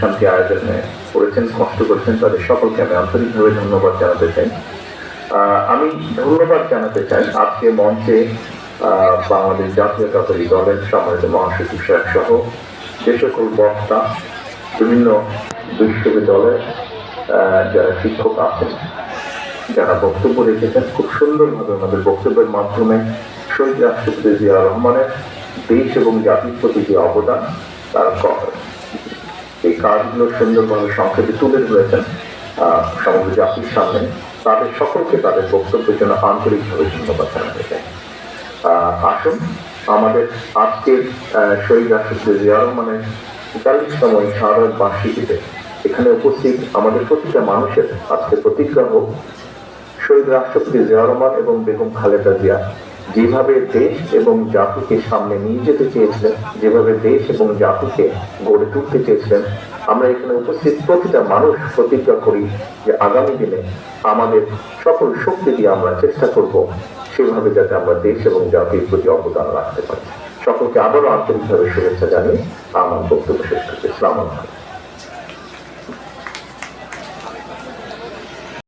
অনুষ্ঠানটি আয়োজনে করেছেন, কষ্ট করেছেন, তাদের সকলকে আমি আন্তরিকভাবে ধন্যবাদ জানাতে চাই। আমি ধন্যবাদ জানাতে চাই আজকে মঞ্চে বাংলাদেশ জাতীয়তাবাদী দলের সম্মানিত মহাসচিব সাহেব সহ যে সকল বক্তা, বিভিন্ন বিশ্ববিদ্যালয়ের যারা শিক্ষক আছেন, যারা বক্তব্য রেখেছেন, খুব সুন্দরভাবে আমাদের বক্তব্যের মাধ্যমে শহীদ রাষ্ট্রপতি জিয়া রহমানের দেশ এবং জাতির প্রতি যে অবদান, তার এই কাজগুলো সুন্দরভাবে সংক্ষেপে তুলে ধরেছেন সমগ্র জাতির সামনে। তাদের সকলকে তাদের বক্তব্যের জন্য আন্তরিকভাবে ধন্যবাদ জানাতে চাই। আসুন আমাদের আজকের শহীদ রাষ্ট্রপতি জিয়া রহমানের ৪০তম এই শাহাদাত বার্ষিকীতে এখানে উপস্থিত আমাদের প্রতিটা মানুষের আজকে প্রতিজ্ঞা হোক, শহীদ রাষ্ট্রপতি জিয়া রহমান এবং বেগম খালেদা জিয়া যেভাবে দেশ এবং জাতিকে সামনে নিয়ে যেতে চেয়েছিলেন, যেভাবে দেশ এবং জাতিকে গড়ে তুলতে চেয়েছিলেন, আমরা এখানে উপস্থিত প্রতিটা মানুষ প্রতিজ্ঞা করি যে আগামী দিনে আমাদের সকল শক্তি দিয়ে আমরা চেষ্টা করব সেভাবে যাতে আমরা দেশ এবং জাতির প্রতি অবদান রাখতে পারি। সকলকে আবারও আন্তরিকভাবে শুভেচ্ছা জানিয়ে আমার বক্তব্য শেষ করছি। আসসালামু আলাইকুম।